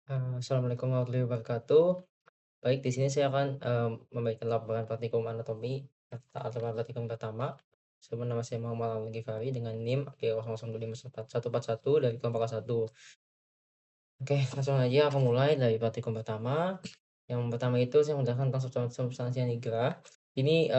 Assalamualaikum warahmatullahi wabarakatuh. Baik, di sini saya akan memberikan laporan praktikum anatomi atau praktikum pertama. Nama saya Muhammad Al-Ghifari dengan NIM AK00254141 dari kelompok satu. Oke, langsung aja aku mulai dari praktikum pertama. Yang pertama itu saya menjelaskan tentang substansi nigra. Ini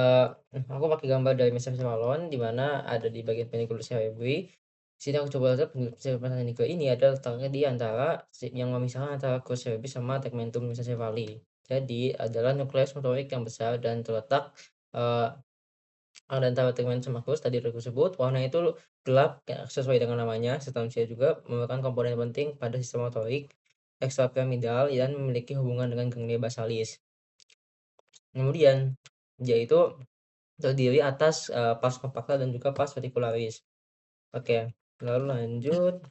aku pakai gambar dari mesin balon di mana ada di bagian penikulus cerebri. Di sini aku coba lihat substansi nigra ini ada letaknya di antara yang memisahkan antara corpus cerebri sama tegmentum mesencephaly. Jadi adalah nukleus motorik yang besar dan terletak eh, ada antara tegmen sama corpus tadi udah disebut. Warna itu gelap sesuai dengan namanya. Substansia juga merupakan komponen penting pada sistem motorik ekstrapiramidal dan memiliki hubungan dengan ganglia basalis. Kemudian yaitu terdiri atas pars compacta dan juga pars verticularis. Oke, lalu lanjut.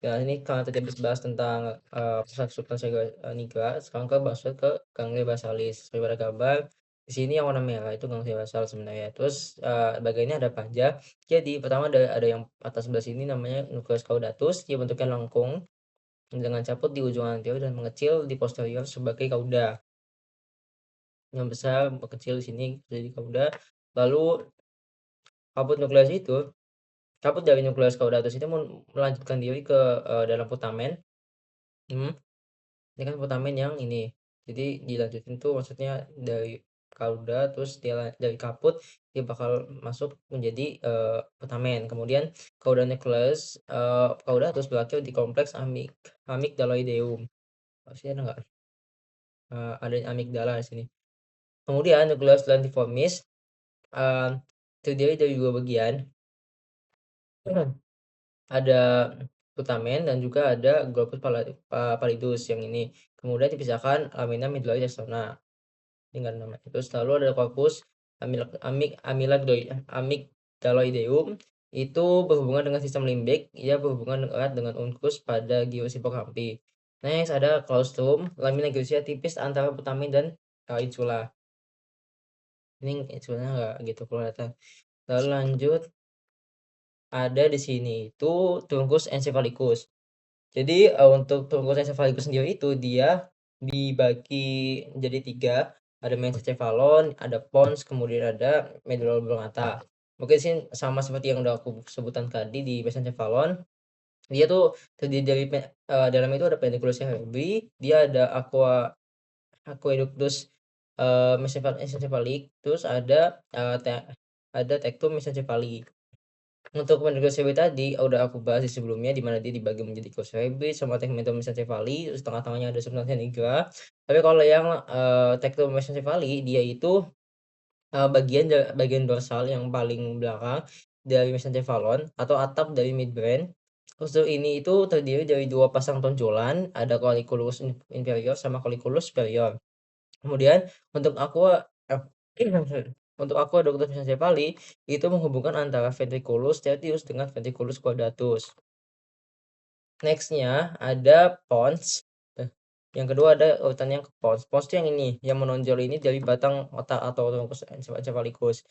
Ya, ini karena tadi habis bahas tentang substansi nigra, sekarang ke bahas ke ganglia basalis. Seperti pada gambar, di sini yang warna merah itu ganglia basal sebenarnya. Terus bagian ini ada apa aja? Jadi pertama ada yang atas sebelah sini namanya nucleus caudatus, dia bentuknya lengkung dengan caput di ujung anterior dan mengecil di posterior sebagai cauda. Yang besar kecil di sini jadi cauda. Lalu caput nukleus itu, caput dari nukleus caudatus itu melanjutkan diri ke dalam putamen. Ini kan putamen yang ini. Jadi dilanjutin tuh maksudnya dari cauda terus dia dari kaput dia bakal masuk menjadi putamen. Kemudian cauda nucleus cauda terus berakhir di kompleks amygdaloideum. Pasti ada nggak? Ada amigdala di sini. Kemudian nucleus lentiformis terdiri dari dua bagian. Ada putamen dan juga ada globus pallidus yang ini. Kemudian dipisahkan lamina medullari externa. Ini enggak ada nama. Terus lalu ada corpus amygdaloideum itu berhubungan dengan sistem limbik, ia berhubungan erat dengan uncus pada gius hippocampus. Next ada claustrum, lamina giusnya tipis antara putamen dan insula. Ini insulanya enggak gitu kelihatan. Lalu lanjut ada di sini itu trunkus encephalitis. Jadi untuk trunkus encephalitis sendiri itu dia dibagi jadi 3, ada mesencephalon, ada pons, kemudian ada medulla oblongata. Mungkin sih sama seperti yang udah aku sebutkan tadi di mesencephalon, dia tuh terdiri dari dalam itu ada pedunculatus cerebri, dia ada aqueductus mesencephalic, terus ada tectum mesencephali. Untuk penugas cerebri tadi udah aku bahas di sebelumnya di mana dia dibagi menjadi corpus cerebri sama tegmentum mesencephaly, terus tengah-tengahnya ada substantia nigra. Tapi kalau yang tegmentum mesencephaly dia itu bagian dorsal yang paling belakang dari mesencephalon atau atap dari midbrain. Struktur ini itu terdiri dari dua pasang tonjolan, ada colliculus inferior sama colliculus superior. Kemudian untuk untuk aqueductus mesencephaly itu menghubungkan antara ventriculus tertius dengan ventriculus quadratus. Next-nya ada pons. Yang kedua ada urutan yang ke pons. Pons itu yang ini, yang menonjol ini dari batang otak atau trunkus encephalicus.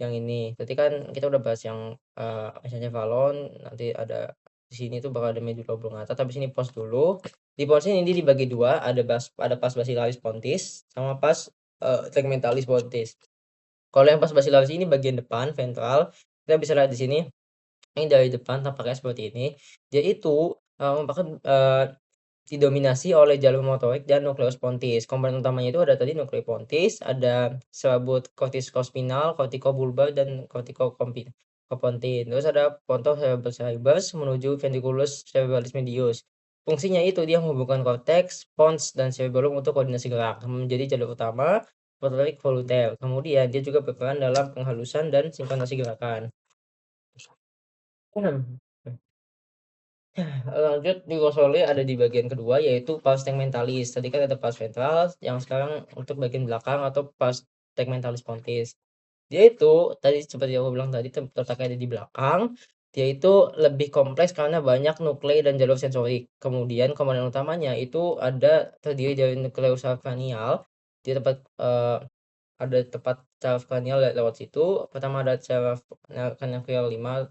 Yang ini. Tadi kan kita udah bahas yang mesencephalon, nanti ada di sini tuh bakal ada medulla oblongata, tapi sini pons dulu. Di pons ini dibagi dua, ada pars basilaris pontis sama pars tegmentalis pontis. Kalau yang pars basilaris ini bagian depan ventral, kita bisa lihat di sini. Ini dari depan tampaknya seperti ini. Dia itu merupakan didominasi oleh jalur motorik dan nukleus pontis. Komponen utamanya itu ada tadi nukleus pontis, ada serabut corticospinal, corticobulbar dan corticopontin. Terus ada pontos cerebrus menuju ventriculus cerebralis medius. Fungsinya itu dia menghubungkan korteks, pons dan cerebellum untuk koordinasi gerak menjadi jalur utama motorik volunteer. Kemudian dia juga berperan dalam penghalusan dan sinkronasi gerakan. Lanjut di Gosoli ada di bagian kedua yaitu pars tegmentalis. Tadi kan ada pars ventral, yang sekarang untuk bagian belakang atau pars tegmentalis pontis. Dia itu tadi seperti yang aku bilang tadi letaknya ada di belakang. Dia itu lebih kompleks karena banyak nuklei dan jalur sensorik. Kemudian komponen utamanya itu ada terdiri dari nukleus cranial. Di tempat ada tempat saraf kranial lewat situ. Pertama ada saraf kranial 5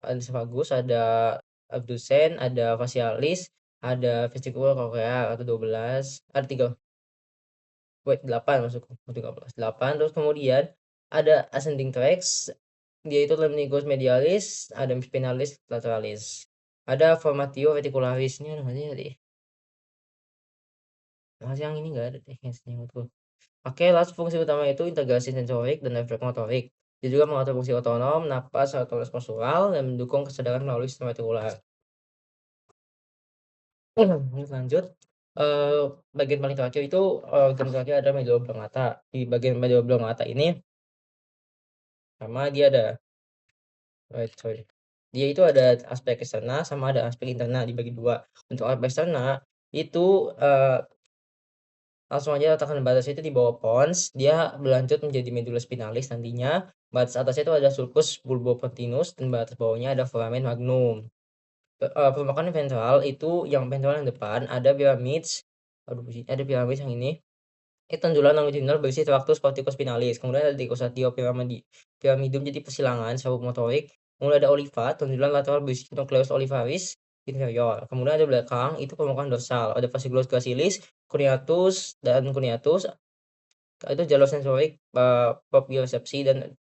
ada esophagus, ada abdusen, ada facialis, ada vestibular cochlear atau 12, ada 3, wait 8 maksudku, 13, 8. Terus kemudian ada ascending tracts, dia itu lemnicus medialis, ada spinalis lateralis. Ada formatio reticularis, ini namanya tadi. Masih yang ini enggak ada deh kayaknya menurutku. Oke, lalu fungsi utama itu integrasi sensorik dan refleks motorik. Dia juga mengatur fungsi otonom, napas, otonom postural, dan mendukung kesadaran melalui sistem retikular. Lanjut, eee, bagian paling terakhir itu, organ terakhir ada medulla oblongata. Di bagian medulla oblongata ini sama dia ada sorry, dia itu ada aspek eksterna sama ada aspek interna dibagi dua. Untuk aspek eksterna itu, langsung aja letakkan batasnya itu di bawah pons, dia berlanjut menjadi medulla spinalis nantinya. Batas atasnya itu ada sulcus bulbopontinus dan batas bawahnya ada foramen magnum. Permukaan ventral itu yang ventral yang depan ada pyramids, aduh ada pyramids yang ini. Tondulan longitudinal berisi traktus corticospinalis, kemudian ada dicostatio pyramidum jadi persilangan sabuk motorik, kemudian ada oliva, tondulan lateral berisi nucleus olivaris inferior, kemudian ada belakang itu permukaan dorsal, ada fasciculus gracilis, cuneatus dan cuneatus, itu jalur sensorik, propriocepsi dan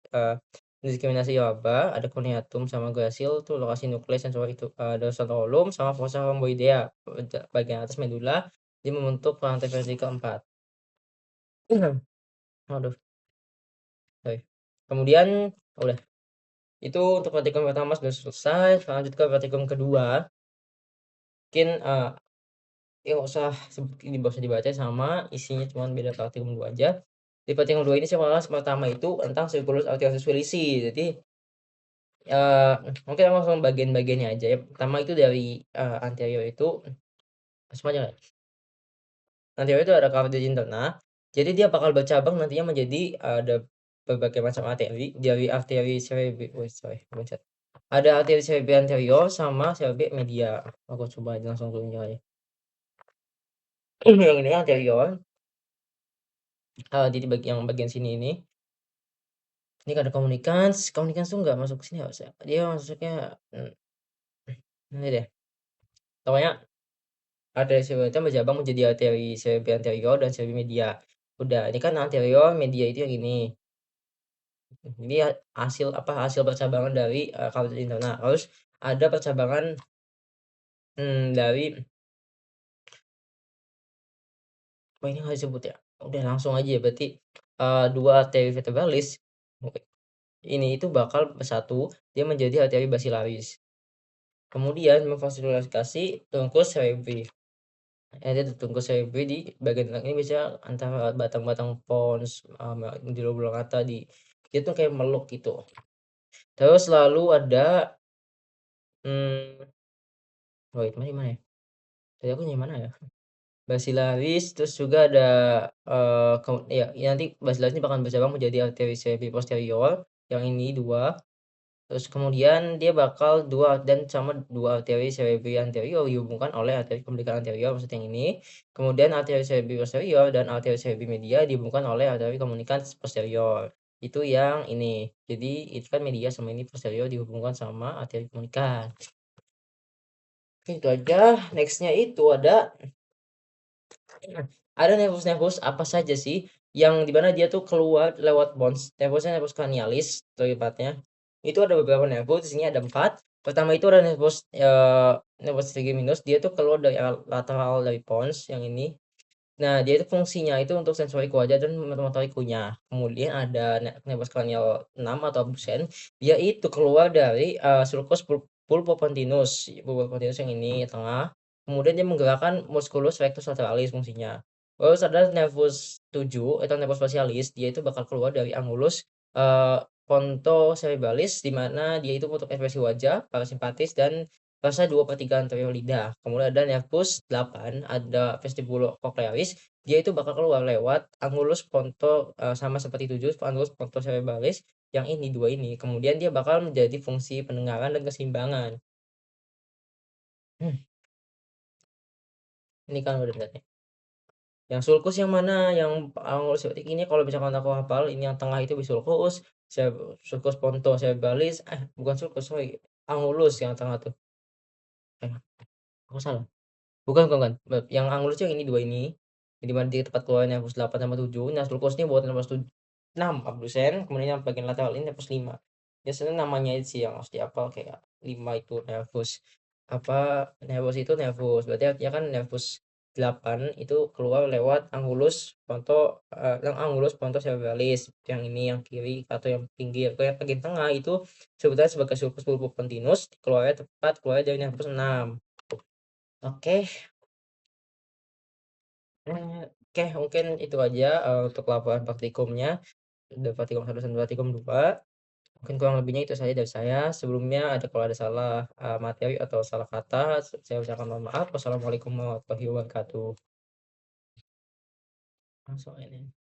diskriminasi laba, ada cuneatum sama gracil tuh lokasi nukleus sensorik itu, dorsal column sama fossa rhomboidea, bagian atas medula, dia membentuk rantai vertikal 4. Waduh, sorry. Kemudian udah, itu untuk praktikum pertama sudah selesai, lanjut ke praktikum kedua. Mungkin, ya nggak usah dibaca sama, isinya cuma beda praktikum 2 aja. Di praktikum 2 ini saya bahas pertama itu tentang sulcus arteriosus filisi. Jadi, mungkin langsung bagian-bagiannya aja ya. Pertama itu dari, anterior itu semuanya ya. Anterior itu ada cartilage interna, jadi dia bakal bercabang nantinya menjadi ada berbagai macam arteri, dari arteri ada arteri cerebri anterior sama cerebri media. Aku coba aja langsung tunjuk aja. Yang ini anterior, di bagian sini ini ada komunikans tuh nggak masuk sini harusnya, dia masuknya, ini deh, pokoknya arteri cerebri itu bercabang menjadi arteri cerebri anterior dan cerebri media. Udah, ini kan anterior, media itu yang ini. Ini hasil percabangan dari, cartilage interna. Terus ada percabangan, dari ini nggak disebut ya? Udah langsung aja ya berarti, 2 arteri vertebralis, ini itu bakal bersatu, dia menjadi arteri basilaris. Kemudian memfasilitasasi trunkus cerebri. Ada trunkus cerebri di bagian tengah ini biasanya antara batang-batang pons, di oblongata dia tuh kayak meluk gitu. Terus lalu ada, wait mana ya? Tadi aku yang mana ya? Basilaris, terus juga ada, nanti basilaris ini bakal bercabang menjadi arteri cerebri posterior, yang ini 2. Terus kemudian dia bakal 2 dan sama 2 arteri cerebri anterior dihubungkan oleh arteri pembalikan anterior, maksud yang ini. Kemudian arteri cerebri posterior dan arteri cerebri media dihubungkan oleh arteri komunikan posterior. Itu yang ini. Jadi itu kan media sama ini posterior dihubungkan sama arteri komunikan. Oke, itu aja. Next-nya itu ada nervus-nervus apa saja sih yang dimana dia tuh keluar lewat pons. Nervusnya nervus cranialis tepatnya. Itu ada beberapa nervus, di sini ada 4. Pertama itu ada nervus trigeminus, dia tuh keluar dari lateral dari pons yang ini. Nah, dia itu fungsinya itu untuk sensorik wajah dan motorik kunyah. Kemudian ada nervus cranial 6 atau abdusen, dia itu keluar dari, sulcus pulpopontinus. Pulpopontinus yang ini tengah. Kemudian dia menggerakkan musculus rectus lateralis fungsinya. Terus ada nervus 7 atau nervus facialis, dia itu bakal keluar dari angulus, pontocerebralis di mana dia itu untuk ekspresi wajah, parasimpatis dan fase 2/3 anterior lidah. Kemudian ada nervus 8, ada vestibulocochlearis, dia itu bakal keluar lewat angulus sama seperti 7, angulus pontocerebralis yang ini 2 ini. Kemudian dia bakal menjadi fungsi pendengaran dan keseimbangan. Ini kan udah lihat nih. Yang sulcus yang mana? Yang angulus ini kalau misalkan aku hafal, ini yang tengah itu bisulcus, sulcus pontocerebralis, bukan sulcus sorry, angulus yang tengah tuh. Eh, aku salah. Bukan, yang Anglus yang ini 2 ini, yang di mana di tempat keluarnya hapus 8 sama 7, nah sulcus ini buat hapus 6 absen, kemudian yang bagian lateral ini hapus 5. Biasanya namanya itu sih yang harus dihafal kayak 5 itu nervus. Apa, nervus itu nervus, berarti artinya kan nervus 8 itu keluar lewat angulus ponto, yang angulus ponto cerebralis, yang ini yang kiri atau yang pinggir. Kalau yang bagian tengah itu sebetulnya sebagai sulcus pulpopontinus, keluarnya tepat keluarnya dari nervus 6. Oke. Oke, mungkin itu aja, untuk laporan praktikumnya, dari praktikum 1 sampai praktikum 2. Mungkin kurang lebihnya itu saja dari saya. Sebelumnya kalau ada salah, materi atau salah kata, saya ucapkan mohon maaf. Wassalamualaikum warahmatullahi wabarakatuh. Langsung ini.